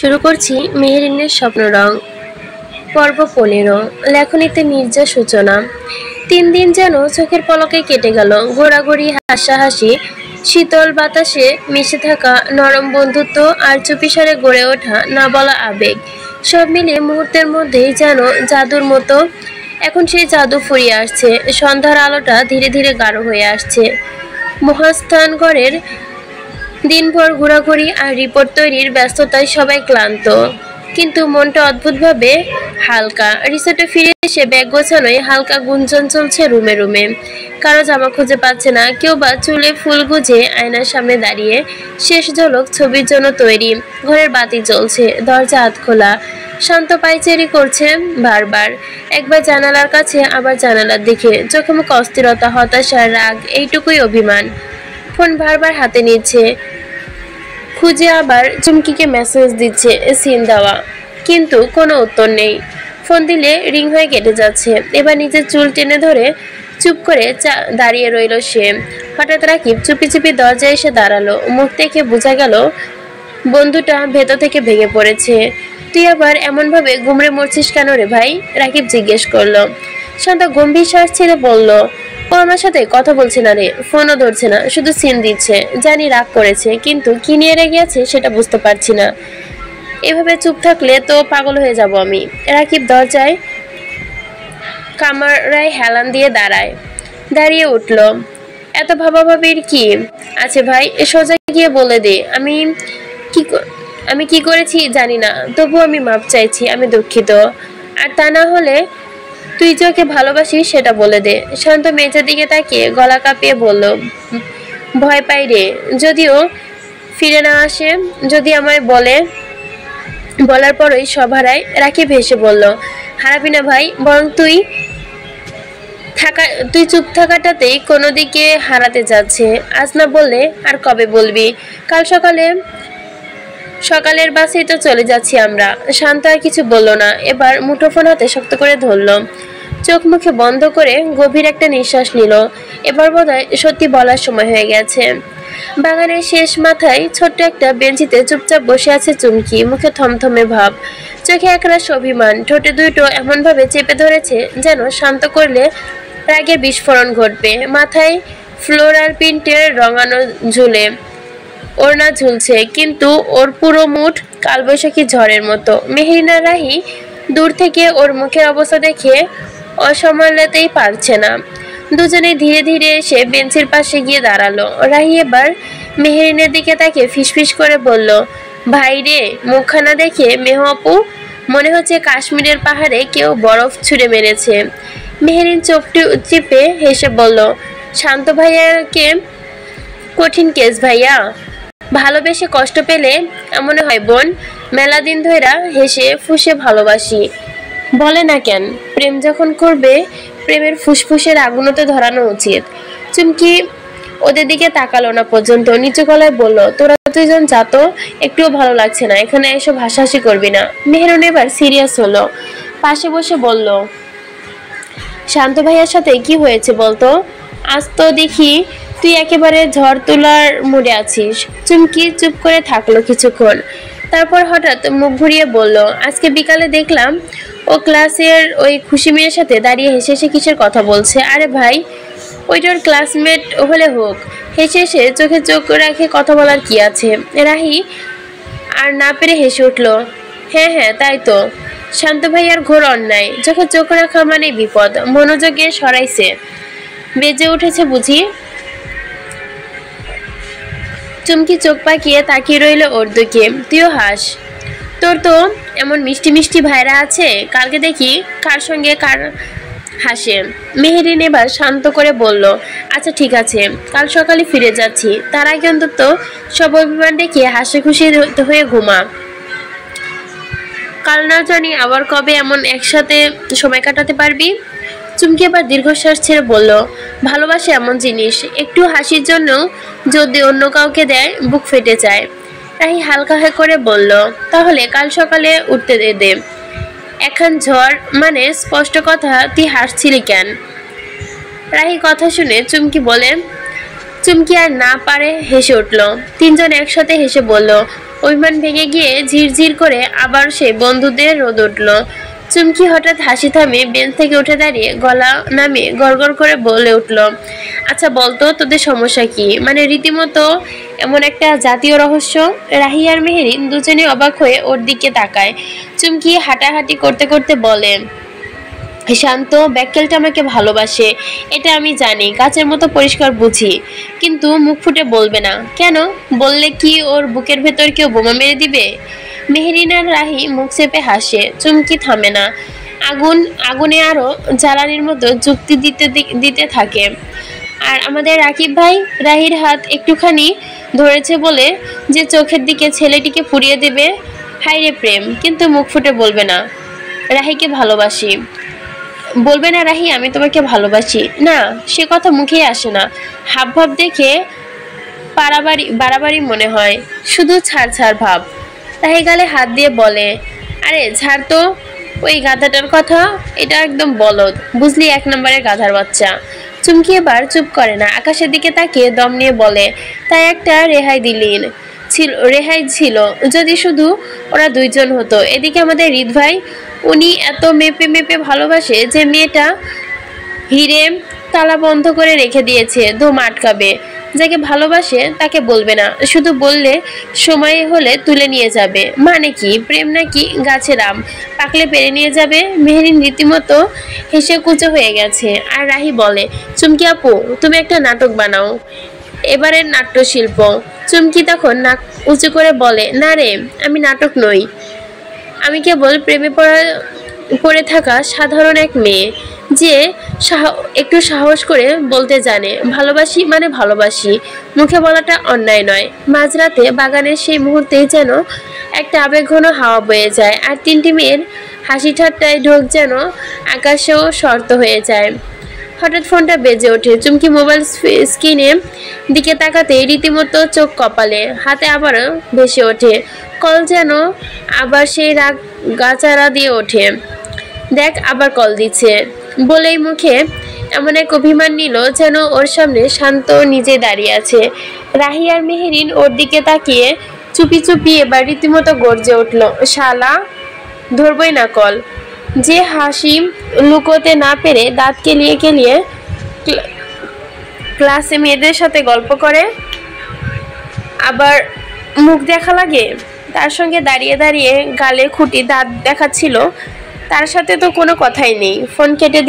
শুরু করছি মেহেরিনের স্বপ্নরং পর্ব 15। লেখনীতে মির্জা সূচনা। 3 দিন যেন চোখের পলকে কেটে গেল। ঘোরাঘুরি, হাসাহাসি, শীতল বাতাসে মিশে থাকা নরম বন্ধুত্ব আর চুপিসারে গড়ে ওঠা না বলা আবেগ, সব মিলিয়ে মুহূর্তের মধ্যেই যেন জাদুর মতো এখন সেই জাদু ফুরিয়ে আসছে। সন্ধ্যার আলোটা ধীরে ধীরে গাঢ় হয়ে আসছে। মহাস্থানগড়ের দিনভর ঘোরাঘুরি আর রিপোর্ট তৈরির ব্যস্ততায় সবাই ক্লান্ত, কিন্তু মনটা অদ্ভুতভাবে হালকা। রিসোর্টে ফিরে এসে ব্যাগ গোছানোয় হালকা গুঞ্জন চলছে রুমে রুমে। কারো জামা খুঁজে পাচ্ছে না, কেউ বা চুলে ফুল গুজে আয়নার সামনে দাঁড়িয়ে শেষ ঝলক ছবির জন্য তৈরি। ঘরের বাতি জ্বলছে, দরজা হাত খোলা। শান্ত পায়চারি করছে বারবার, একবার জানালার কাছে, আবার জানালার দিকে। চোখে মুখে অস্থিরতা, হতাশা, রাগ, এইটুকুই অভিমান। ফোন বারবার হাতে নিচ্ছে, খুঁজে আবার চুমকিকে মেসেজ দিচ্ছে সিন দেওয়া, কিন্তু কোনো উত্তর নেই। ফোন দিলে রিং হয়ে কেটে যাচ্ছে। এবার নিজের চুল টেনে ধরে চুপ করে দাঁড়িয়ে রইল সে। হঠাৎ রাকিব চুপি চুপি দরজায় এসে দাঁড়ালো। মুখ দেখে বোঝা গেল বন্ধুটা ভেতর থেকে ভেঙে পড়েছে। তুই আবার এমনভাবে গুমড়ে মরছিস কেন রে ভাই? রাকিব জিজ্ঞেস করলো। শান্ত গম্ভীর শ্বাস ছেড়ে বলল, ও আমার সাথে কথা বলছে না রে, ফোনও ধরছে না, শুধু সিন দিচ্ছে। জানি রাগ করেছে, কিন্তু কি নিয়ে রেগে আছে সেটা বুঝতে পারছি না। এভাবে চুপ থাকলে তো পাগল হয়ে যাব আমি। রাকিব দরজায় কামরায় হেলান দিয়ে দাঁড়িয়ে উঠল। এত ভাবাভাবির কি আছে ভাই? সোজা গিয়ে বলে দে আমি কি করেছি জানি না, তবু আমি মাপ চাইছি, আমি দুঃখিত। আর তা না হলে তুই যে ওকে ভালোবাসিস সেটা বলে দে। শান্ত মেঝের দিকে তাকিয়ে গলা কাঁপিয়ে বলল, ভয় পাই রে, যদিও ফিরে না আসে, যদি আমায় বলার পরই সব হারায়। রাকিব হেসে বলল, হারাবি না ভাই, বরং তুই চুপ থাকাটাতেই কোনো দিকে হারাতে যাচ্ছে। আজ না বললে আর কবে বলবি? কাল সকালের বাসেই তো চলে যাচ্ছি আমরা। শান্ত আর কিছু বলল না, এবার মুঠোফোন হাতে শক্ত করে ধরল। চোখ মুখে বন্ধ করে গভীর একটা নিঃশ্বাস নিল। এবার বোধহয় সত্যি বলার সময় হয়ে গেছে। বাগানের শেষ মাথায় ছোট্ট একটা বেঞ্চিতে চুপচাপ বসে আছে চুমকি, মুখে থমথমে ভাব, চোখে একরাশ অভিমান। ঠোঁটে দুটো এমনভাবে চেপে ধরেছে যেন শান্ত করলে রাগের বিস্ফোরণ ঘটবে। মাথায় ফ্লোরাল প্রিন্টের রঙানো ওড়না ঝুলছে, কিন্তু ওর পুরো মুঠ কালবৈশাখী ঝড়ের মতো। মেহেরিনা রাহি দূর থেকে ওর মুখের অবস্থা দেখে অসামালাতেই পারছে না। দুজনে ধীরে ধীরে এসে বেঞ্চের পাশে গিয়ে দাঁড়ালো। রাহি এবার মেহেরিনের দিকে তাকিয়ে ফিসফিস করে বলল, ভাই রে, মুখখানা দেখে মেহ আপু মনে হচ্ছে কাশ্মীরের পাহাড়ে কেউ বরফ ছুঁড়ে মেরেছে। মেহেরিন চোখটি চিপে হেসে বলল, শান্ত ভাইয়াকে কঠিন কেস ভাইয়া, ভালোবেসে কষ্ট পেলে এমন হয় বোন। মেলা দিন ধইরা হেসে ফুসে ভালোবাসি, বলে না কেন? প্রেম যখন করবে, প্রেমের ফুসফুসের আগুনতে ধরানো উচিত। চুমকি ওদের দিকে তাকালো না পর্যন্ত, নিচু গলায় বলল, তোরা দুজন যা তো, একটুও ভালো লাগছে না, এখানে এসব হাসাহাসি করবি না। মেহেরুন এবার সিরিয়াস হলো, পাশে বসে বলল, শান্ত ভাইয়ার সাথে কি হয়েছে বলতো? আজ তো দেখি তুই একেবারে ঝড় তোলার মুডে আছিস। চুমকি চুপ করে থাকলো কিছুক্ষণ, তারপর হঠাৎ মুখ ঘুরিয়ে বলল, আজকে বিকালে দেখলাম ও ক্লাসের ওই খুশি মেয়ের সাথে দাঁড়িয়ে হেসে হেসে কিসের কথা বলছে। আরে ভাই, ওইটার ক্লাসমেট হলে হোক, হেসে হেসে চোখে চোখ রাখে কথা বলার কি আছে? রাহি আর না পেরে হেসে উঠল, হ্যাঁ হ্যাঁ তাই তো। শান্ত ভাইয়ার ঘোর অন্যায়, চোখে চোখ রাখা মানে বিপদ। মনোযোগে সরাইছে, বেজে উঠেছে বুঝি? চুমকি চোখ পাকিয়ে তাকিয়ে রইল ওর দিকে। তুইও হাস, তোর তো এমন মিষ্টি মিষ্টি ভাইরা আছে, কালকে দেখি কার সঙ্গে কার হাসে। মেহেরিন এবার শান্ত করে বলল, আচ্ছা ঠিক আছে, কাল সকালে ফিরে যাচ্ছি, তার আগে অন্তত সব অভিমান দেখিয়ে হাসি খুশি হয়ে ঘুমা। কাল না জানি আবার কবে এমন একসাথে সময় কাটাতে পারবি। চুমকি আবার দীর্ঘশ্বাস ছেড়ে বলল, ভালোবাসা এমন জিনিস, একটু হাসির জন্য যদি অন্য কাউকে দেয় বুক ফেটে যায়। রাহি হালকা করে বলল, তাহলে কাল সকালে উঠতে দে। এখন ঝড় মানে স্পষ্ট কথা, তুই হাসছিলি কেন? রাহি কথা শুনে চুমকি আর না পারে হেসে উঠল। তিনজন একসাথে হেসে বলল, অভিমান ভেঙে গিয়ে ঝিরঝির করে আবার সেই বন্ধুদের রোদ উঠল। চুমকি হঠাৎ হাসি থামিয়ে বেঞ্চ থেকে উঠে দাঁড়িয়ে গলা নামিয়ে গড়গড় করে বলে উঠল, আচ্ছা বলতো তোদের সমস্যা কি? মানে রীতিমতো এমন একটা জাতীয় রহস্য। রাহি আর মেহেরিন দুজনে অবাক হয়ে ওর দিকে তাকায়। চুমকি হাঁটাহাঁটি করতে করতে বলে, শান্ত ব্যাককেলটা আমাকে ভালোবাসে, এটা আমি জানি, কাচের মতো পরিষ্কার বুঝি, কিন্তু মুখ ফুটে বলবে না কেন? বললে কি ওর বুকের ভেতর কেউ বোমা মেরে দিবে? মেহেরিন আর রাহি মুখ চেপে হাসে। চুমকি থামে না, আগুনে আরো জ্বালানির মতো যুক্তি দিতে দিতে থাকে। আর আমাদের রাকিব ভাই রাহির হাত একটুখানি ধরেছে বলে যে চোখের দিকে ছেলেটিকে ফুরিয়ে দেবে। হায়রে প্রেম, কিন্তু মুখ ফুটে বলবে না রাহিকে ভালোবাসি। বলবে না রাহি আমি তোমাকে ভালোবাসি? না, সে কথা মুখেই আসে না, হাবভাব দেখে বাড়াবাড়ি মনে হয়, শুধু ছাড় ছাড় ভাব। রাহি গালে হাত দিয়ে বলে, আরে ছাড় তো ওই গাধাটার কথা, এটা একদম বলদ, বুঝলি, 1 নম্বরের গাধার বাচ্চা। চুমকি এবার চুপ করে না, আকাশের দিকে তাকিয়ে দম নিয়ে বলে, তাই একটা রেহাই ছিল যদি শুধু ওরা 2 জন হতো। এদিকে আমাদের হৃদ ভাই, উনি এত মেপে মেপে ভালোবাসে যে মেয়েটা হিরে তালা বন্ধ করে রেখে দিয়েছে, ধুম আটকাবে। যাকে ভালোবাসে তাকে বলবে না, শুধু বললে সময় হলে তুলে নিয়ে যাবে। মানে কি, প্রেম নাকি গাছের আম, পাকলে পেরে নিয়ে যাবে? মেহেরিন রীতিমতো হেসে কুচো হয়ে গেছে। আর রাহি বলে, চুমকি আপু তুমি একটা নাটক বানাও, এবারের নাট্যশিল্প। চুমকি তখন নাক উঁচু করে বলে, না রে, আমি নাটক নই, আমি কেবল প্রেমে পড়ে থাকা সাধারণ এক মেয়ে, যে একটু সাহস করে বলতে জানে ভালোবাসি মানে ভালোবাসি। মুখে বলাটা অন্যায় নয়। মাঝরাতে বাগানের সেই মুহূর্তেই যেন একটা আবেগঘন হাওয়া বয়ে যায়, আর 3টি মেয়ের হাসি ঠাট্টায় ঢোক যেন আকাশেও শর্ত হয়ে যায়। হঠাৎ ফোনটা বেজে ওঠে। চুমকি মোবাইল স্ক্রিনে দিকে তাকাতে রীতিমতো চোখ কপালে, হাতে আবারও ভেসে ওঠে কল, যেন আবার সেই রাগ গাচারা দিয়ে ওঠে। দেখ আবার কল দিচ্ছে বলেই মুখে এমন এক অভিমান নিল যেন ওর সামনে শান্ত নিজে দাঁড়িয়ে আছে। রাহি আর মেহেরিন ওর দিকে তাকিয়ে চুপি চুপি এবার রীতিমতো গর্জে উঠল, শালা ধরবই না কল। যে হাসি লুকোতে না পেরে দাঁত কেলিয়ে কেলিয়ে ক্লাসে মেয়েদের সাথে গল্প করে আবার মুখ দেখা লাগে, তার সঙ্গে দাঁড়িয়ে দাঁড়িয়ে গালে খুঁটি দাঁত দেখাচ্ছিল, তার সাথে তো কোনো কথাই নেই। ফোন কেটে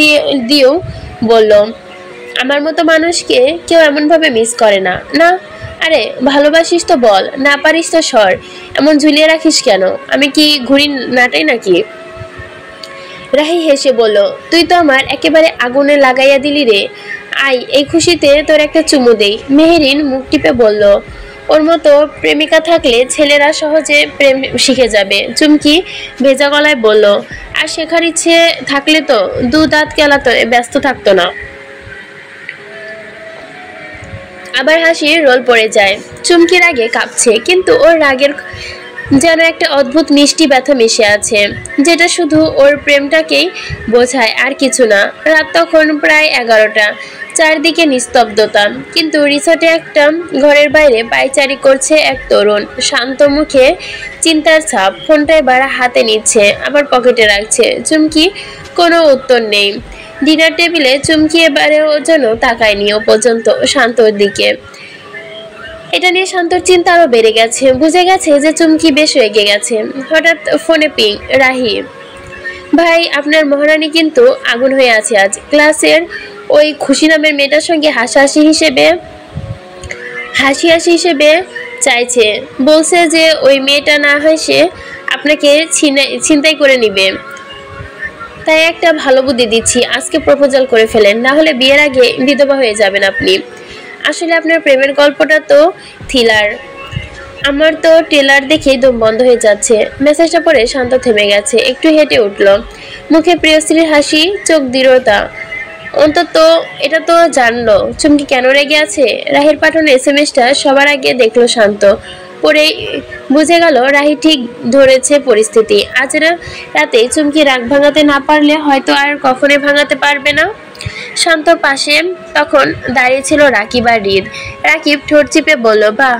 দিয়েও বলল, আমার মতো মানুষকে কেউ এমনভাবে মিস করে না। না, আরে ভালোবাসিস তো বল, না পারিস তো সর, এমন ঝুলিয়ে রাখিস কেন? আমি কি ঘুড়ি নাটাই নাকি? রাহি হেসে বলল, তুই তো আমার একেবারে আগুনে লাগাইয়া দিলি রে, আই এই খুশিতে তোর একটা চুমু দেই। মেহেরিন মুখ টিপে বলল, ওর মতো প্রেমিকা থাকলে ছেলেরা সহজে প্রেম শিখে যাবে। চুমকি ভেজা গলায় বলল, আর শেখার ইচ্ছে থাকলে তো 2 দাঁত কেলাতে ব্যস্ত থাকতো না। আবার হাসির রোল পড়ে যায়। চুমকির রাগে কাঁপছে, কিন্তু ওর রাগের যেন একটা অদ্ভুত মিষ্টি ব্যথা মিশে আছে, যেটা শুধু ওর প্রেমটাকেই বোঝায় আর কিছু না। রাত তখন প্রায় 11টা, চারদিকে নিস্তব্ধতা, কিন্তু রিসোর্টে একটা ঘরের বাইরে পায়চারি করছে এক তরুণ, শান্ত মুখে চিন্তার ছাপ। ফোনটা এবার হাতে নিচ্ছে, আবার পকেটে রাখছে। চুমকি কোনো উত্তর নেই। ডিনার টেবিলে চুমকি এবারেও যেন তাকায়নি ও পর্যন্ত শান্তর দিকে। এটা নিয়ে শান্তর চিন্তা আরো বেড়ে গেছে। বুঝে গেছে যে চুমকি বেশ রেগে গেছে। হঠাৎ ফোনে পিং, রাহি ভাই আপনার মহারানী কিন্তু আগুন হয়ে আছে আজ। ক্লাসের ওই খুশি নামের মেয়েটার সঙ্গে হাসাহাসি হিসেবে চাইছে, বলছে যে ওই মেয়েটা না হয় সে আপনাকে ছিনতাই করে নিবে, তাই একটা ভালো বুদ্ধি দিচ্ছি, আজকে প্রপোজাল করে ফেলেন, না হলে বিয়ের আগে বিধবা হয়ে যাবেন আপনি। আসলে আপনার প্রেমের গল্পটা তো থ্রিলার, আমার তো ট্রেলার দেখেই দম বন্ধ হয়ে যাচ্ছে। মেসেজটা পড়ে শান্ত থেমে গেছে, একটু হেঁটে উঠল, মুখে প্রিয়স্ত্রীর হাসি, চোখ দৃঢ়তা। অন্তত এটা তো জানলো চুমকি কেন রেগে আছে। রাহির পাঠানো এসএমএসটা সবার আগে দেখলো শান্ত, পরে বুঝে গেল রাহি ঠিক ধরেছে পরিস্থিতি। আজ রাতে চুমকি রাগ ভাঙাতে না পারলে হয়তো আর কখনোই ভাঙাতে পারবে না। শান্তর পাশে তখন দাঁড়িয়ে ছিল রাকিব আর হৃদ। রাকিব ঠোঁট চিপে বলল, বাহ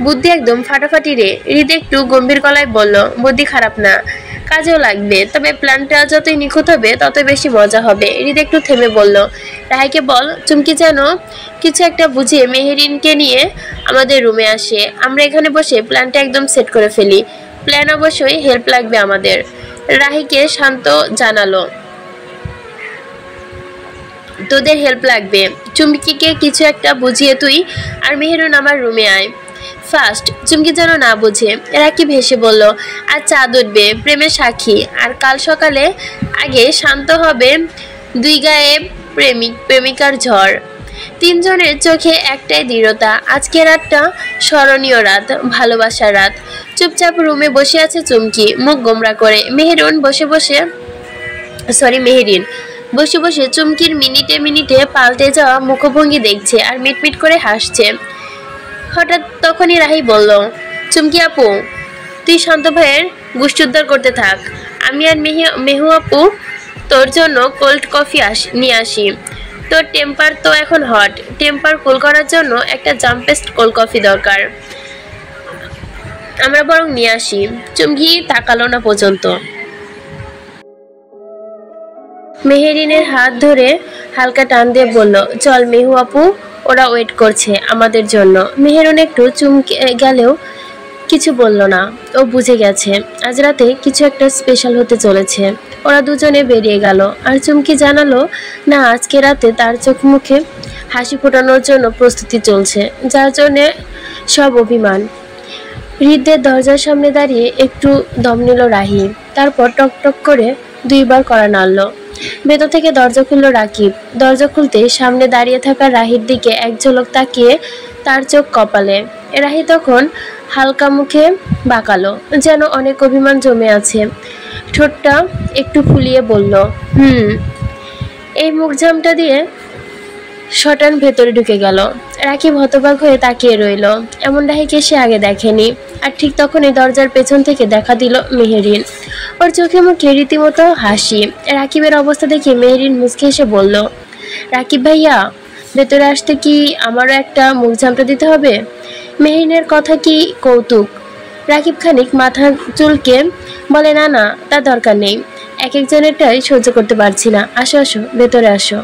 বুদ্ধি একদম ফাটাফাটি রে। হৃদ একটু গম্ভীর গলায় বলল, বুদ্ধি খারাপ না, কাজেও লাগবে, তবে প্ল্যানটা যতই নিখুঁত হবে ততই বেশি মজা হবে। হৃদ একটু থেমে বলল, রাহিকে বল চুমকি যেন কিছু একটা বুঝিয়ে মেহেরিনকে নিয়ে আমাদের রুমে আসে। আমরা এখানে বসে প্ল্যানটা একদম সেট করে ফেলি। প্ল্যান অবশ্যই হেল্প লাগবে আমাদের। রাহিকে শান্ত জানালো, তোদের হেল্প লাগবে। চুমকিকে কিছু একটা বুঝিয়ে তুই আর মেহেরুন আমার রুমে আয় ফার্স্ট। চুমকি যেন না বুঝে। রাকিব হেসে বলল, আর চাঁদ উঠবে প্রেমের সাক্ষী, আর কাল সকালে আগে শান্ত হবে দুই গায়ে প্রেমিক প্রেমিকার ঝড়। তিনজনের চোখে একটাই দৃঢ়তা, আজকের রাতটা স্মরণীয় রাত, ভালোবাসার রাত। চুপচাপ রুমে বসে আছে চুমকি, মুখ গোমরা করে। মেহেরিন বসে বসে চুমকির মিনিটে মিনিটে পাল্টে যাওয়া মুখভঙ্গি দেখছে আর মিটমিট করে হাসছে। হঠাৎ তখনই রাহি বলল, চুমকি আপু, তুই শান্ত ভাইয়ের গোষ্ঠী উদ্ধার করতে থাক, আমি আর মেহু আপু তোর জন্য কোল্ড কফি নিয়ে আসি। তোর টেম্পার তো এখন হট, টেম্পার কুল করার জন্য একটা জাম্পেস্ট কোল্ড কফি দরকার, আমরা বরং নিয়ে আসি। চুমকি তাকালো না পর্যন্ত। মেহেরিনের হাত ধরে হালকা টান দিয়ে বলল, চল মেহু আপু, ওরা ওয়েট করছে আমাদের জন্য। মেহেরুন একটু চুমকে গেলেও কিছু বলল না, ও বুঝে গেছে আজ রাতে কিছু একটা স্পেশাল হতে চলেছে। ওরা দুজনে বেরিয়ে গেল আর চুমকি জানালো, না আজকে রাতে তার চোখ মুখে হাসি ফোটানোর জন্য প্রস্তুতি চলছে, যার জন্যে সব অভিমান। হৃদের দরজার সামনে দাঁড়িয়ে একটু দম নিল রাহি, তারপর টক টক করে দুইবার কড়া নাড়ল। ভেতর থেকে দরজা খুলল রাকিব। দরজা খুলতে সামনে দাঁড়িয়ে থাকা রাহির দিকে এক ঝলক তাকিয়ে তার চোখ কপালে। রাহি তখন হালকা মুখে বাঁকালো, যেন অনেক অভিমান জমে আছে। ঠোঁটটা একটু ফুলিয়ে বলল, এই মুখজামটা দিয়ে শটান ভেতরে ঢুকে গেল। রাকিব হতবাক হয়ে তাকিয়ে রইল, এমন রাহিকে সে আগে দেখেনি। আর ঠিক তখনই দরজার পেছন থেকে দেখা দিল মেহেরিন। ওর চোখে মুখে রীতিমতো হাসি। রাকিবের অবস্থা দেখে মেহেরিন মুচকে এসে বলল, রাকিব ভাইয়া, ভেতরে আসতে কি আমারও একটা মুখ ঝামটা দিতে হবে? মেহেরিনের কথা কি কৌতুক? রাকিব খানিক মাথা চুলকে বলে, না না, তার দরকার নেই, এক একজনেরটাই সহ্য করতে পারছি না, আসো আসো ভেতরে আসো।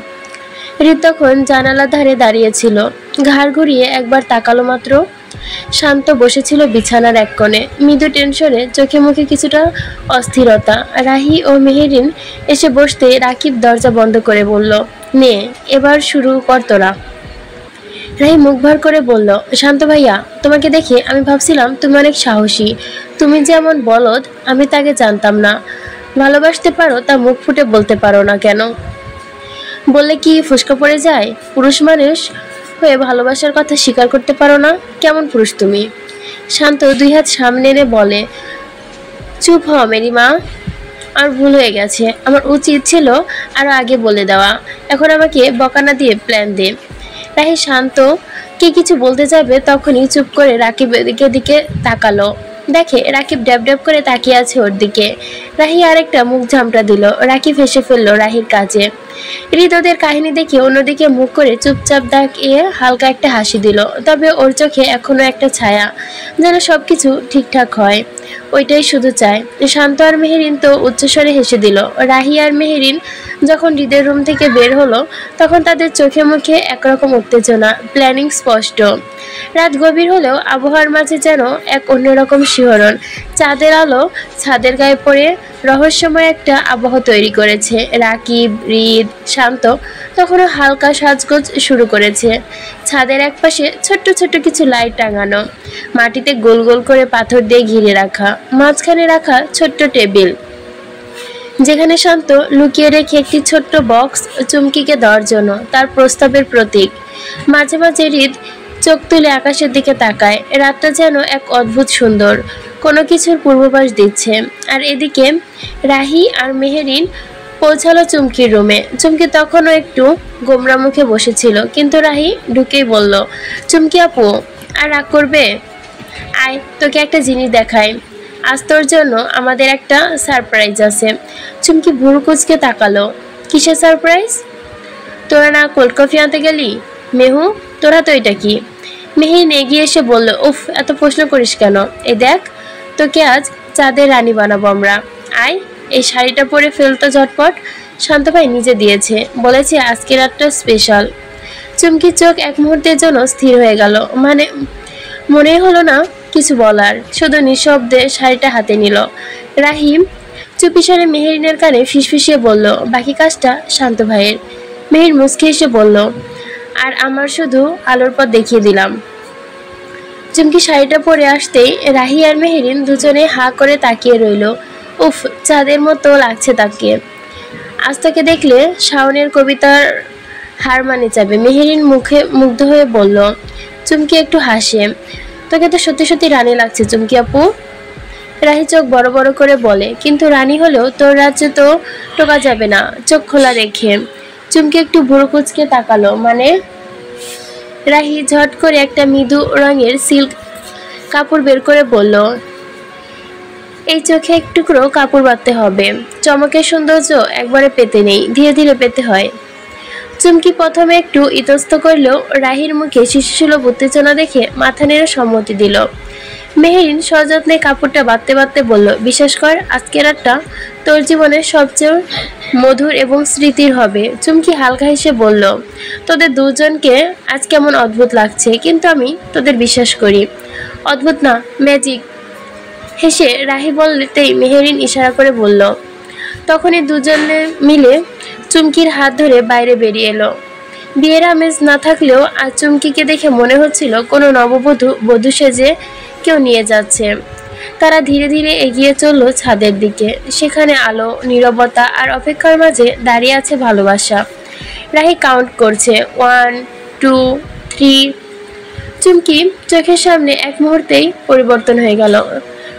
হৃদ তখন জানালার ধারে দাঁড়িয়েছিল, ঘাড় ঘুরিয়ে একবার তাকালো মাত্র। শান্ত বসেছিল বিছানার এক কোণে, মৃদু টেনশনে চোখে মুখে কিছুটা অস্থিরতা। রাহি ও মেহেরিন এসে বসতে রাকিব দরজা বন্ধ করে বলল, নে এবার শুরু কর তোরা। রাহি মুখ ভার করে বলল, শান্ত ভাইয়া, তোমাকে দেখে আমি ভাবছিলাম তুমি অনেক সাহসী, তুমি যেমন বলদ আমি তাকে জানতাম না। ভালোবাসতে পারো তা মুখ ফুটে বলতে পারো না কেন? বললে কি ফুসকা পড়ে যায়? পুরুষ মানুষ হয়ে ভালোবাসার কথা স্বীকার করতে পারো না? কেমন পুরুষ তুমি? শান্ত দুই হাত সামনে এনে বলে, চুপ হ মেরি মা, আর ভুল হয়ে গেছে, আমার উচিত ছিল আরো আগে বলে দেওয়া, এখন আমাকে বকানা দিয়ে প্ল্যান দে। রাহি শান্ত কি কিছু বলতে যাবে তখনই চুপ করে রাকিবের দিকে তাকালো, দেখে রাকিব ড্যাব ড্যাব করে তাকিয়ে আছে ওর দিকে। রাহি আরেকটা মুখ ঝামটা দিল। রাকিব হেসে ফেললো রাহির কাজে। হৃদয়ের কাহিনী দেখে অন্যদিকে মুখ করে চুপচাপ দাঁড়িয়ে হালকা একটা হাসি দিল, তবে ওর চোখে এখনো একটা ছায়া, যেন সবকিছু ঠিকঠাক হয়, ওইটাই শুধু চায়। শান্ত আর মেহেরিন তো উচ্চস্বরে হেসে দিল। রাহি আর মেহেরিন যখন হৃদের রুম থেকে বের হলো তখন তাদের চোখে মুখে একরকম উত্তেজনা, প্ল্যানিং স্পষ্ট। রাত গভীর হলেও আবহাওয়ার মাঝে যেন এক অন্যরকম শিহরণ। চাঁদের আলো ছাদের গায়ে পড়ে রহস্যময় একটা আবহাওয়া তৈরি করেছে। রাকিব, হৃদ, শান্ত তখনও হালকা সাজগোজ শুরু করেছে। ছাদের একপাশে ছোট্ট ছোট্ট কিছু লাইট টাঙানো, মাটিতে গোল গোল করে পাথর দিয়ে ঘিরে রাখা, মাঝখানে রাখা ছোট্ট টেবিল, যেখানে শান্ত লুকিয়ে রেখে একটি ছোট্ট বক্স চুমকিকে দেওয়ার জন্য, তার প্রস্তাবের প্রতীক। মাঝে মাঝে হৃদ চোখ তুলে আকাশের দিকে তাকায়। রাতটা যেন এক অদ্ভুত সুন্দর, কোনো কিছুর পূর্বাভাস দিচ্ছে। আর এদিকে রাহি আর মেহেরিন পৌঁছালো চুমকির রুমে। চুমকি তখনও একটু গোমরা মুখে বসেছিল, কিন্তু রাহি ঢুকেই বলল, চুমকি আপু, আর রাগ করবে? আয়, তোকে একটা জিনিস দেখাই, আজ তোর জন্য আমাদের একটা সারপ্রাইজ আছে। চুমকি ভুরু কুচকে তাকালো, কিসের সারপ্রাইজ? তোরা না কোল্ড কফি আনতে গেলি? মেহু, তোরা তো এটা কি? মেহিন এগিয়ে এসে বলল, উফ, এত প্রশ্ন করিস কেন? এই দেখ, তোকে আজ চাঁদের রানী বানাবো আমরা। আয়, এই শাড়িটা পরে ফেলতো ঝটপট। শান্ত ভাই নিজে দিয়েছে, বলেছে আজকের রাতটা স্পেশাল। চুমকির চোখ এক মুহূর্তের জন্য স্থির হয়ে গেল। মনে হলো না কিছু বলার, শুধু নিঃশব্দে শাড়িটা হাতে নিল। রাহিম চুপিসারে মেহেরিনের কানে ফিসফিসিয়ে বলল, বাকি কাজটা শান্ত ভাইয়ের। মেহের মুচকি এসে বলল, আর আমার শুধু আলোর পথ দেখিয়ে দিলাম। চুমকি শাড়িটা পরে আসতেই রাহি আর মেহেরিন দুজনে হা করে তাকিয়ে রইল। উফ, চাঁদের মতো লাগছে তাকে। আজ তাকে দেখলে শাওনের কবিতার হার মানে যাবে। মেহেরিন মুখে মুগ্ধ হয়ে বলল। চুমকি একটু হাসে, তোকে তো সত্যি সত্যি রানী লাগছে চুমকি আপু। রাহি চোখ বড় বড় করে বলে, কিন্তু রানী হলেও তোর রাজ্যে তো টোকা যাবে না। চোখ খোলা রেখে চুমকি একটু ভুরু কুচকে তাকালো। মানে? রাহি ঝট করে একটা মৃদু রঙের সিল্ক কাপড় বের করে বলল, এই চোখে এক টুকরো কাপড় বাঁধতে হবে। চমকের সৌন্দর্য একবারে পেতে নেই, ধীরে ধীরে পেতে হয়। চুমকি প্রথমে একটু ইতস্ত করলেও রাহির মুখে শিশুসুলভ উত্তেজনা দেখে মাথা নেড়ে সম্মতি দিল। মেহেরিন সযত্নে কাপড়টা বাঁধতে বাঁধতে বলল, বিশ্বাস কর, আজকের রাতটা তোর জীবনের সবচেয়ে মধুর এবং স্মৃতির হবে। চুমকি হালকা হেসে বলল, তোদের দুজনকে আজ কেমন অদ্ভুত লাগছে, কিন্তু আমি তোদের বিশ্বাস করি। অদ্ভুত না, ম্যাজিক। হেসে রাহি বলতেই মেহেরিন ইশারা করে বলল। তখনই দুজনে মিলে চুমকির হাত ধরে বাইরে বেরিয়ে এলো। বিয়ের আমেজ না থাকলেও আজ চুমকিকে দেখে মনে হচ্ছিল কোনো নববধূ বধূ সেজে কেউ নিয়ে যাচ্ছে। তারা ধীরে ধীরে এগিয়ে চলল ছাদের দিকে। সেখানে আলো, নীরবতা আর অপেক্ষার মাঝে দাঁড়িয়ে আছে ভালোবাসা। রাহি কাউন্ট করছে, 1, 2, 3। চুমকি চোখের সামনে এক মুহূর্তেই পরিবর্তন হয়ে গেল।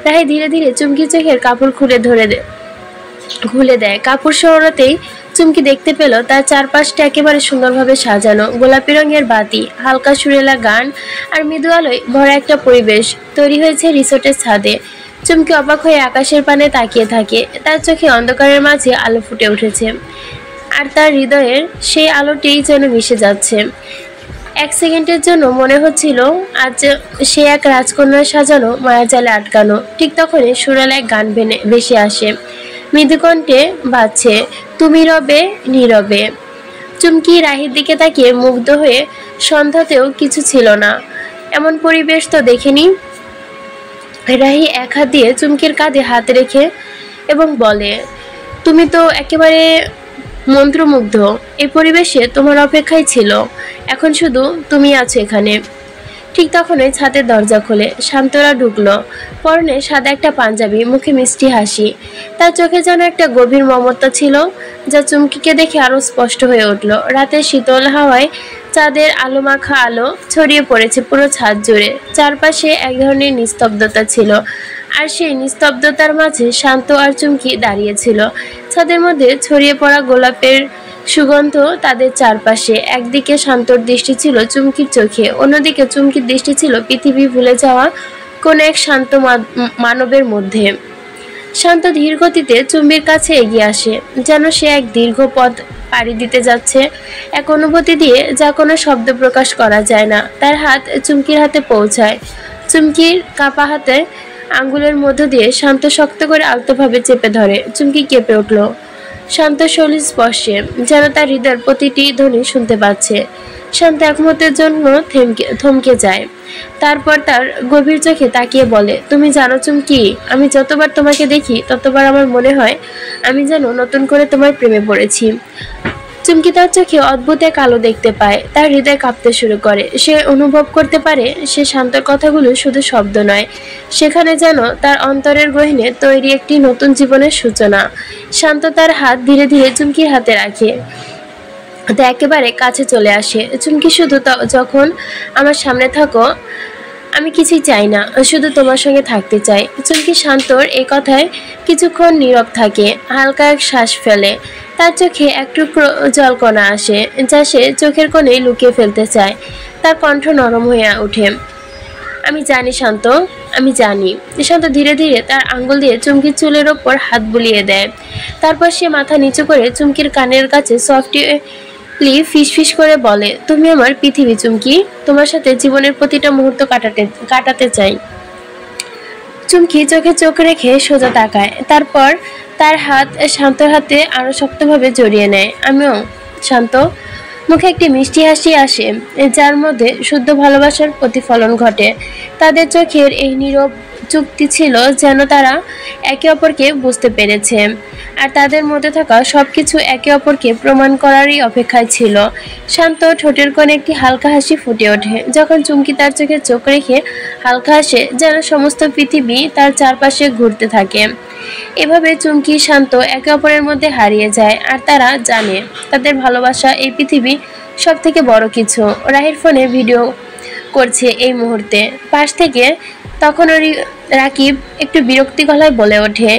রাহি ধীরে ধীরে চুমকির চোখের কাপড় খুলে দেয়। কাপড় সরাতেই চুমকি দেখতে পেল তার চারপাশটা একেবারে সুন্দরভাবে সাজানো। গোলাপি রঙের বাতি, হালকা সুরেলা গান আর মৃদু আলোয় ভরা একটা পরিবেশ তৈরি হয়েছে রিসোর্টের ছাদে। চুমকি অবাক হয়ে আকাশের পানে তাকিয়ে থাকে। তার চোখে অন্ধকারের মাঝে আলো ফুটে উঠেছে, আর তার হৃদয়ের সেই আলোটিই যেন মিশে যাচ্ছে। এক সেকেন্ডের জন্য মনে হচ্ছিল আজ সে এক রাজকন্যার সাজানো মায়াজালে আটকানো। ঠিক তখনই সুরেলা এক গান ভেসে আসে, মৃদু কণ্ঠে বাজছে, তুমি রবে নীরবে। চুমকি রাহির দিকে তাকিয়ে মুগ্ধ হয়ে, সন্ধ্যাতেও কিছু ছিল না এমন পরিবেশ তো দেখেনি। রাহি এক হাত দিয়ে চুমকির কাঁধে হাত রেখে এবং বলে, তুমি তো একেবারে মন্ত্রমুগ্ধ। এই পরিবেশে তোমার অপেক্ষায় ছিল, এখন শুধু তুমি আছো এখানে। ঠিক তখনই ছাদের দরজা খোলে। শান্তরা ঢুকলো। পরনে সাদা একটা পাঞ্জাবি, মুখে মিষ্টি হাসি। তার চোখে যেন একটা গভীর মমতা ছিল, যা চুমকিকে দেখে আরো স্পষ্ট হয়ে উঠল। রাতের শীতল হাওয়ায় চাঁদের আলোমাখা আলো ছড়িয়ে পড়েছে পুরো ছাদ জুড়ে। চারপাশে এক ধরনের নিস্তব্ধতা ছিল, আর সেই নিস্তব্ধতার মাঝে শান্ত আর চুমকি দাঁড়িয়েছিল। ছাদের মধ্যে ছড়িয়ে পড়া গোলাপের সুগন্ধ তাদের চারপাশে। একদিকে শান্তর দৃষ্টি ছিল চুমকির চোখে, অন্যদিকে চুমকির দৃষ্টি ছিল পৃথিবী ভুলে যাওয়া কোন এক শান্ত মানবের মধ্যে। শান্ত ধীর গতিতে চুম্বির কাছে এগিয়ে আসে, যেন সে এক দীর্ঘ পথ পাড়ি দিতে যাচ্ছে, এক অনুভূতি দিয়ে যা কোনো শব্দ প্রকাশ করা যায় না। তার হাত চুমকির হাতে পৌঁছায়। চুমকির কাপা হাতে আঙ্গুলের মধ্য দিয়ে শান্ত শক্ত করে আলতোভাবে চেপে ধরে। চুমকি কেঁপে উঠল শান্ত শৈলীর স্পর্শে, যেন তার হৃদয়ের প্রতিটি ধ্বনি শুনতে পাচ্ছে। শান্ত এক মুহূর্তের জন্য থমকে যায়, তারপর তার গভীর চোখে তাকিয়ে বলে, তুমি জানো চুমকি, আমি যতবার তোমাকে দেখি ততবার আমার মনে হয় আমি যেন নতুন করে তোমার প্রেমে পড়েছি। চুমকি তার চোখে অদ্ভুত এক আলো দেখতে পায়। তার হৃদয় কাঁপতে শুরু করে। সে অনুভব করতে পারে সে শান্তর কথাগুলো শুধু শব্দ নয়, সেখানে যেন তার অন্তরের গহীনে তৈরি একটি নতুন জীবনের সূচনা। শান্ত তার হাত ধীরে ধীরে চুমকির হাতে রাখে, একেবারে কাছে চলে আসে। চুমকি, শুধু যখন আমার সামনে থাকো আমি কিছুই চাই না, শুধু তোমার সঙ্গে থাকতে চাই। চুমকি শান্তর এই কথায় কিছুক্ষণ নীরব থাকে, হালকা এক শ্বাস ফেলে। তার চোখে এক টুকরো জলকণা আসে, যা সে চোখের কোণে লুকিয়ে ফেলতে চায়। তার কণ্ঠ নরম হয়ে ওঠে, আমি জানি শান্ত, আমি জানি। শান্ত ধীরে ধীরে তার আঙ্গুল দিয়ে চুমকির চুলের ওপর হাত বুলিয়ে দেয়। তারপর সে মাথা নিচু করে চুমকির কানের কাছে সফটি ফিস ফিস করে বলে, তুমি আমার পৃথিবী চুমকি, তোমার সাথে জীবনের প্রতিটা মুহূর্ত কাটাতে চাই। চুমকি চোখে চোখ রেখে সোজা তাকায়, তারপর তার হাত শান্তর হাতে আরো শক্তভাবে জড়িয়ে নেয়। আমিও। শান্ত মুখে একটি মিষ্টি হাসি আসে, যার মধ্যে শুদ্ধ ভালোবাসার প্রতিফলন ঘটে। তাদের চোখের এই নীরব চুক্তি ছিল যেন তারা একে অপরকে বুঝতে পেরেছে, আর তাদের মধ্যে থাকা সবকিছু একে অপরকে প্রমাণ করারই অপেক্ষায় ছিল। শান্ত ঠোঁটের কোণে একটি হালকা হাসি ফুটে ওঠে যখন চুমকি তার চোখে চোখ রেখে হালকা হাসে, যেন সমস্ত পৃথিবী তার চারপাশে ঘুরতে থাকে। এভাবে চুমকি শান্ত একে অপরের মধ্যে হারিয়ে যায়, আর তারা জানে তাদের ভালোবাসা এই পৃথিবী সব থেকে বড় কিছু। রাহির ফোনে ভিডিও করছে এই মুহূর্তে। পাশ থেকে তখন রাকিব একটু বিরক্তি গলায় বলে ওঠে,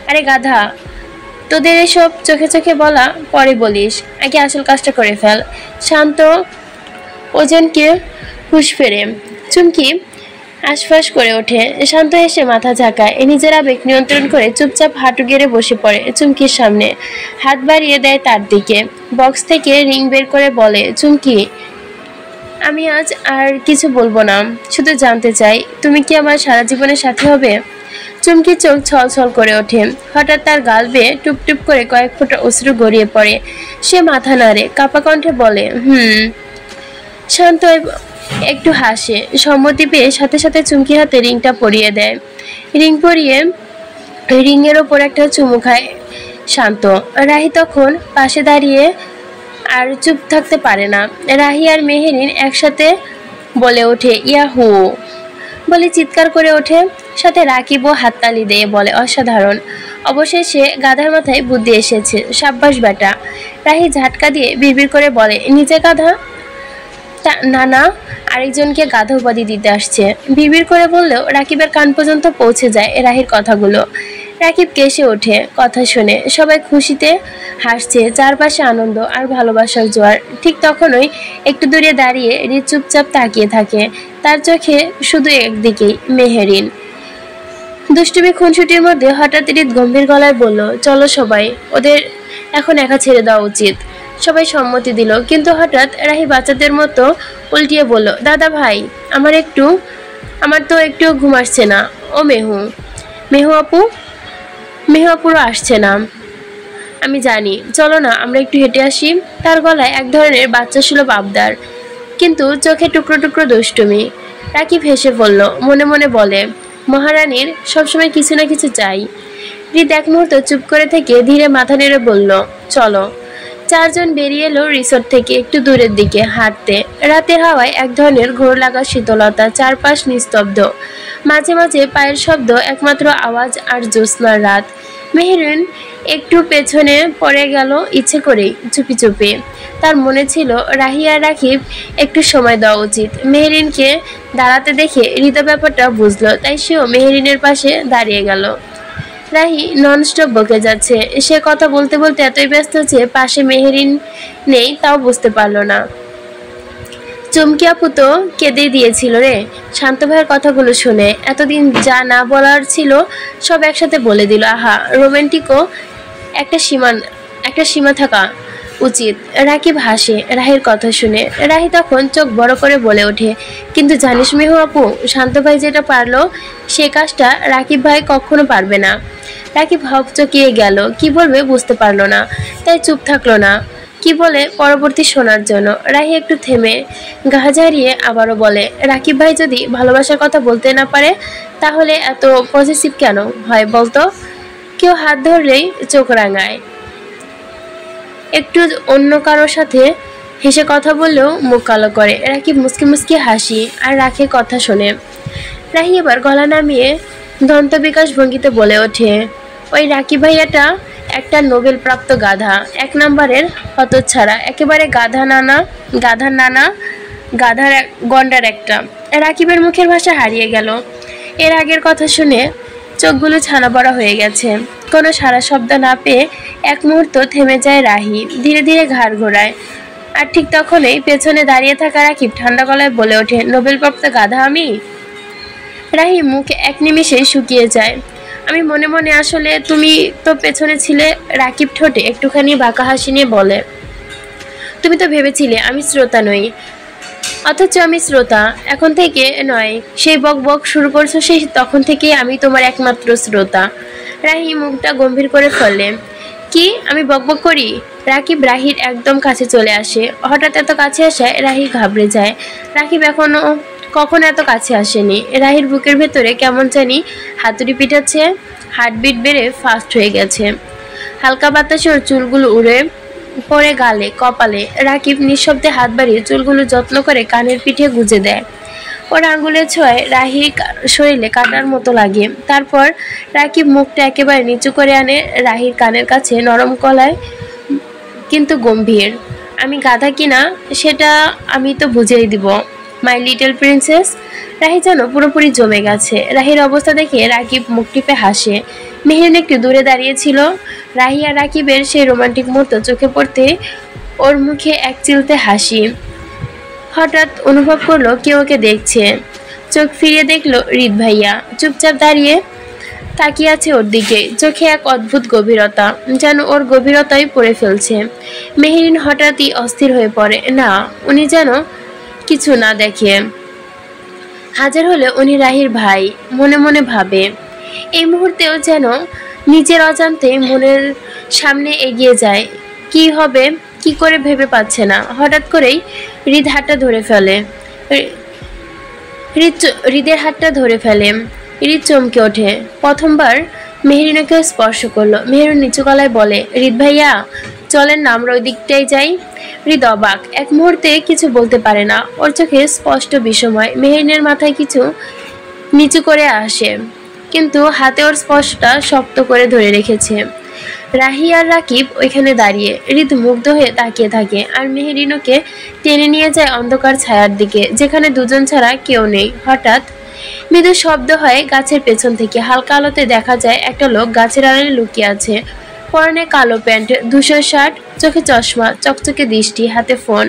আরে গাধা, তোদের এসব চোখে চোখে বলা পরে বলিস, আগে আসল কাজটা করে ফেল। শান্ত ওজনকে হুঁশ ফেরে। চুমকি আশফাশ করে ওঠে। শান্ত হেসে মাথা ঝাঁকায়, নিজের আবেগ নিয়ন্ত্রণ করে চুপচাপ হাঁটু গেড়ে বসে পড়ে চুমকির সামনে, হাত বাড়িয়ে দেয় তার দিকে। বক্স থেকে রিং বের করে বলে, চুমকি, আমি আজ আর কিছু বলবো না, শুধু জানতে চাই তুমি কি আমার সারা জীবনের সাথে হবে? চুমকি চোখ ছলছল করে ওঠে। হঠাৎ তার গাল বেয়ে টুপটুপ করে কয়েক ফোঁটা অশ্রু গড়িয়ে পড়ে। সে মাথা নাড়ে, কাঁপা কণ্ঠে বলে, শান্ত একটু হাসে, সম্মতি পেয়ে সাথে সাথে চুমকি হাতে রিংটা পরিয়ে দেয়। রিং পরিয়ে রিংয়ের ওপর একটা চুমু খায় শান্ত। রাহি তখন পাশে দাঁড়িয়ে আর চুপ থাকতে পারে না। রাহি আর মেহেরিন একসাথে বলে ওঠে, ইয়াহু বলে চিৎকার করে ওঠে। সাথে রাকিবও হাততালি দিয়ে বলে, অসাধারণ, অবশেষে গাধার মাথায় বুদ্ধি এসেছে, সাব্বাস বেটা। রাহি ঝাটকা দিয়ে বিড়বিড় করে বলে, নিজে গাধা না না, আরেকজনকে গাধা উপাধি দিতে আসছে। বিড়বিড় করে বললেও রাকিবের কান পর্যন্ত পৌঁছে যায় রাহির কথাগুলো। রাকিব কেসে ওঠে কথা শুনে। সবাই খুশিতে হাসছে, চারপাশে আনন্দ আর ভালোবাসার জোয়ার। ঠিক তখনই একটু দূরে দাঁড়িয়ে রিত চুপচাপ তাকিয়ে থাকে, তার চোখে শুধু একদিকেই, মেহেরিন। দুষ্টুমি খুনসুটির মধ্যে হঠাৎ রিত গম্ভীর গলায় বলল, চলো সবাই, ওদের এখন একা ছেড়ে দেওয়া উচিত। সবাই সম্মতি দিল, কিন্তু হঠাৎ রাহি বাচ্চাদের মতো উল্টিয়ে বলল, দাদা ভাই, আমার তো একটু ঘুম আসছে না। ও মেহু আপুরও আসছে না। আমি জানি, চলো না আমরা একটু হেঁটে আসি। তার গলায় এক ধরনের বাচ্চা সুলভ আবদার, কিন্তু চোখে টুকরো টুকরো দুষ্টুমি। রাকিব হেসে বলল, মনে মনে বলে, মহারানীর সবসময় কিছু না কিছু চাই। রিত এক মুহূর্ত চুপ করে থেকে ধীরে মাথা নেড়ে বলল, চলো। চারজন বেরিয়ে এলো রিসোর্ট থেকে একটু দূরের দিকে হাঁটতে। রাতের হাওয়ায় এক ধরনের ঘোর লাগা শীতলতা, চারপাশ নিস্তব্ধ, মাঝে মাঝে পায়ের শব্দ, একমাত্র আওয়াজ আর জ্যোৎস্নার রাত। মেহেরিন একটু পেছনে পড়ে গেল ইচ্ছে করেই, চুপি চুপি। তার মনে ছিল রাহি আর রাকিব একটু সময় দেওয়া উচিত। মেহেরিনকে দাঁড়াতে দেখে হৃদ ব্যাপারটা বুঝলো, তাই সেও মেহেরিনের পাশে দাঁড়িয়ে গেল। রাহি ননস্টপ বকে যাচ্ছে। সে কথা বলতে বলতে এতই ব্যস্ত যে পাশে মেহেরিন নেই তাও বুঝতে পারল না। চুমকি আপু তো কেঁদে দিয়েছিল রে শান্ত ভাইয়ের কথাগুলো শুনে। এতদিন যা না বলার ছিল সব একসাথে বলে দিল। আহা, রোমান্টিকও একটা সীমা থাকা উচিত। রাকিব হাসে রাহির কথা শুনে। রাহি তখন চোখ বড় করে বলে ওঠে, কিন্তু জানিস মেহু আপু, শান্ত ভাই যেটা পারলো সে কাজটা রাকিব ভাই কখনো পারবে না। রাকিব হকচকিয়ে গেল, কি বলবে বুঝতে পারলো না, তাই চুপ থাকলো না কি বলে পরবর্তী শোনার জন্য। রাহি একটু থেমে গা ঝাড়িয়ে আবারও বলে, রাকিব ভাই যদি ভালোবাসার কথা বলতে না পারে তাহলে এত পজিটিভ কেন হয় বলতো? কেউ হাত ধরলেই চোখ রাঙায়, একটু অন্য কারোর সাথে হেসে কথা বললেও মুখ কালো করে। রাকিব মুসকি মুসকি হাসি আর রাখে কথা শোনে। রাহি এবার গলা নামিয়ে দন্ত বিকাশ ভঙ্গিতে বলে ওঠে, ওই রাকিব ভাইয়াটা একটা নোবেল প্রাপ্ত গাধা, এক নম্বরের হতচ্ছাড়া, একেবারে গাধার গন্ডার একটা। রাকিবের মুখের ভাষা হারিয়ে গেল। এর আগের কথা শুনে চোখগুলো ছানা বড়া হয়ে গেছে। কোনো সারা শব্দ না পেয়ে এক মুহূর্ত থেমে যায় রাহি, ধীরে ধীরে ঘাড় ঘোরায়। আর ঠিক তখনই পেছনে দাঁড়িয়ে থাকা রাকিব ঠান্ডা গলায় বলে ওঠে, নোবেলপ্রাপ্ত গাধা আমি? রাহি মুখ এক নিমেষেই শুকিয়ে যায়। আমি মনে মনে, আসলে তুমি তো পেছনে ছিলে। রাকিব ঠোঁটে একটুখানি বাঁকা হাসি নিয়ে বলে, তুমি তো ভেবেছিলে আমি শ্রোতা নই, অথচ আমি শ্রোতা। এখন থেকে নয়, সেই বক বক শুরু করছো সেই তখন থেকে আমি তোমার একমাত্র শ্রোতা। রাহি মুখটা গম্ভীর করে ফেললে। কি আমি বকবক করি? রাকিব রাহির একদম কাছে চলে আসে। হঠাৎ এত কাছে আসায় রাহি ঘাবড়ে যায়। রাকিব কখনো এত কাছে আসেনি। রাহির বুকের ভেতরে কেমন জানি হাতুড়ি পিটাচ্ছে, হার্টবিট বেড়ে ফাস্ট হয়ে গেছে। হালকা বাতাসে ওর চুলগুলো উড়ে পরে গালে, কপালে। রাকিব নিঃশব্দে হাত বাড়িয়ে চুলগুলো যত্ন করে কানের পিঠে গুজে দেয়। ওর আঙ্গুলের ছোঁয়ায় রাহির শরীরে কাটার মতো লাগে। তারপর রাকিব মুখটা একেবারে নিচু করে আনে রাহির কানের কাছে, নরম গলায় কিন্তু গম্ভীর। আমি গাধা কিনা সেটা আমি তো বুঝিয়ে দিব, মাই লিটল প্রিন্সেস। রাহি যেন পুরোপুরি জমে গেছে। রাহির অবস্থা দেখে রাকিব মুখ টিপে হাসে। মেহেরিন একটু দূরে দাঁড়িয়েছিল। রাহি আর রাকিবের সেই রোমান্টিক মুহূর্ত চোখে পড়তে ওর মুখে এক চিলতে হাসি। হঠাৎ অনুভব করলো কেউ ওকে দেখছে। চোখ ফিরিয়ে দেখলো হৃদ ভাইয়া চুপচাপ দাঁড়িয়ে তাকিয়ে আছে ওর দিকে। চোখে এক অদ্ভুত গভীরতা, যেন ওর গভীরতাই পড়ে ফেলছে। মেহেরিন হঠাৎই অস্থির হয়ে পড়ে। না, উনি যেন কিছু না দেখে। হাজার হলে উনি রাহির ভাই, মনে মনে ভাবে। এই মুহূর্তেও যেন নিজের অজান্তে মনের সামনে এগিয়ে যায়। কি হবে কি করে ভেবে পাচ্ছে না। হঠাৎ করেই হৃদ হাতটা ধরে ফেলে। হৃদের হাতটা ধরে ফেলে। হৃদ চমকে ওঠে। প্রথমবার মেহেরিনকে স্পর্শ করলো। মেহেরিন নিচু গলায় বলে, হৃদ ভাইয়া চলেন না আমরা ওই দিকটাই যাই। হৃদ অবাক, এক মুহূর্তে কিছু বলতে পারে না। ওর চোখে স্পষ্ট বিষময়। মেহেরিনের মাথায় কিছু নিচু করে আসে, কিন্তু হাতে ওর স্পর্শটা শক্ত করে ধরে রেখেছে। রাহি আর রাকিব ওইখানে দাঁড়িয়ে। হৃদ মুগ্ধ হয়ে তাকিয়ে থাকে আর মেহেরিনকে টেনে নিয়ে যায় অন্ধকার ছায়ার দিকে, যেখানে দুজন ছাড়া কেউ নেই। হঠাৎ মৃদু শব্দ হয় গাছের পেছন থেকে। হালকা আলোতে দেখা যায় একটা লোক গাছের আড়ালে লুকিয়ে আছে। পরনে কালো প্যান্ট, ধূসর শার্ট, চোখে চশমা, চকচকে দৃষ্টি, হাতে ফোন।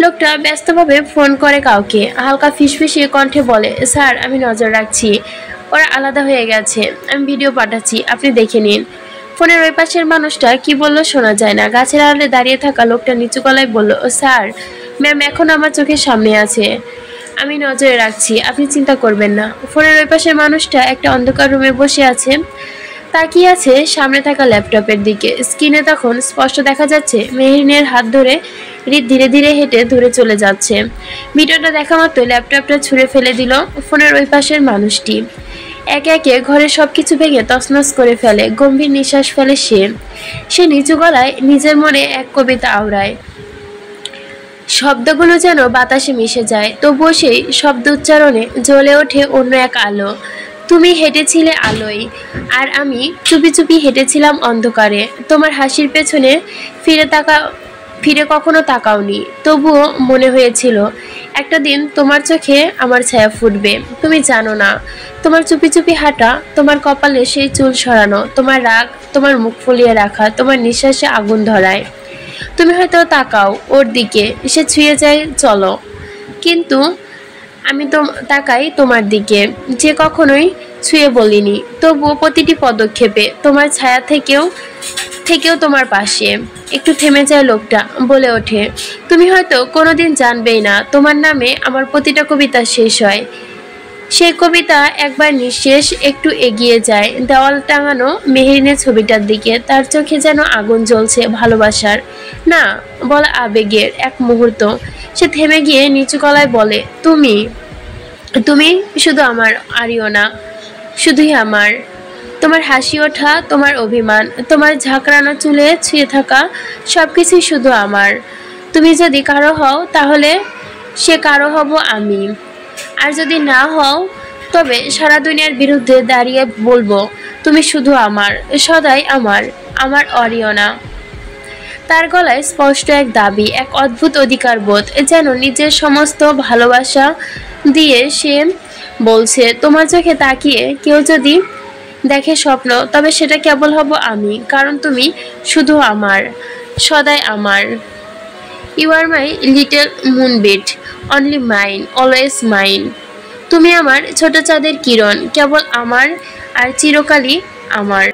লোকটা ব্যস্তভাবে ফোন করে কাউকে। হালকা ফিসফিসিয়ে কণ্ঠে বলে, স্যার আমি নজর রাখছি, ওরা আলাদা হয়ে গেছে, আমি ভিডিও পাঠাচ্ছি, আপনি দেখে নিন। ফোনের ওই পাশের মানুষটা কি বললো শোনা যায় না। গাছের আড়ালে দাঁড়িয়ে থাকা লোকটা নিচু গলায় বলল, স্যার ম্যাম এখন আমার চোখের সামনে আছে, আমি নজরে রাখছি, আপনি চিন্তা করবেন না। ফোনের ওই পাশের মানুষটা একটা অন্ধকার রুমে বসে আছে, তাকিয়ে আছে সামনে থাকা ল্যাপটপের দিকে। স্ক্রিনে তখন স্পষ্ট দেখা যাচ্ছে মেহেরিনের হাত ধরে হৃদ ধীরে ধীরে হেঁটে দূরে চলে যাচ্ছে। ভিডিওটা দেখা মাত্র ল্যাপটপটা ছুঁড়ে ফেলে দিল ফোনের ওই পাশের মানুষটি। একে একে ঘরের সবকিছু ভেঙে তছনছ করে ফেলে। গম্ভীর নিঃশ্বাস ফেলে সে নিচু গলায় নিজের মনে এক কবিতা আওড়ায়। শব্দগুলো যেন বাতাসে মিশে যায়, তবুও সেই শব্দ উচ্চারণে জ্বলে ওঠে অন্য এক আলো। তুমি হেঁটেছিলে আলোয়, আর আমি চুপি চুপি হেঁটেছিলাম অন্ধকারে। তোমার হাসির পেছনে ফিরে কখনো তাকাওনি, তবুও মনে হয়েছিল একটা দিন তোমার চোখে আমার ছায়া ফুটবে। তুমি জানো না, তোমার চুপি চুপি হাঁটা, তোমার কপালে সেই চুল সরানো, তোমার রাগ, তোমার মুখ ফুলিয়ে রাখা, তোমার নিঃশ্বাসে আগুন ধরায়। তুমি হয়তো তাকাও ওর দিকে, সে ছুঁয়ে যায় চলো, কিন্তু আমি তো তাকাই তোমার দিকে, যে কখনোই ছুঁয়ে বলিনি। তবুও প্রতিটি পদক্ষেপে তোমার ছায়া থেকেও তোমার পাশে। একটু থেমে যায় লোকটা, বলে ওঠে, তুমি হয়তো কোনোদিন জানবেই না তোমার নামে আমার প্রতিটা কবিতা শেষ হয়। সেই কবিতা একবার নিঃশেষ একটু এগিয়ে যায় দেওয়াল টাঙানো মেহেরিনের ছবিটার দিকে। তার চোখে যেন আগুন জ্বলছে, ভালোবাসার না বলা আবেগের এক মুহূর্ত। সে থেমে গিয়ে নিচু গলায় বলে, তুমি তুমি শুধু আমার, আরিও না, শুধুই আমার। তোমার হাসি ওঠা, তোমার অভিমান, তোমার ঝাঁকড়ানো চুলে ছুঁয়ে থাকা সবকিছুই শুধু আমার। তুমি যদি কারো হও তাহলে সে কারো হব আমি, আর যদি না হও তবে সারা দুনিয়ার বিরুদ্ধে দাঁড়িয়ে বলবো তুমি শুধু আমার, সদাই আমার, আমার অরিয়না। তার গলায় স্পষ্ট এক দাবি, এক অদ্ভুত অধিকার বোধ, যেন নিজের সমস্ত ভালোবাসা দিয়ে সে বলছে, তোমার চোখে তাকিয়ে কেউ যদি দেখে স্বপ্ন, তবে সেটা কেবল হব আমি, কারণ তুমি শুধু আমার, সদাই আমার। You are my little moonbeam, only mine, always mine. তুমি আমার ছোট চাঁদের কিরণ, কেবল আমার আর চিরকালই আমার।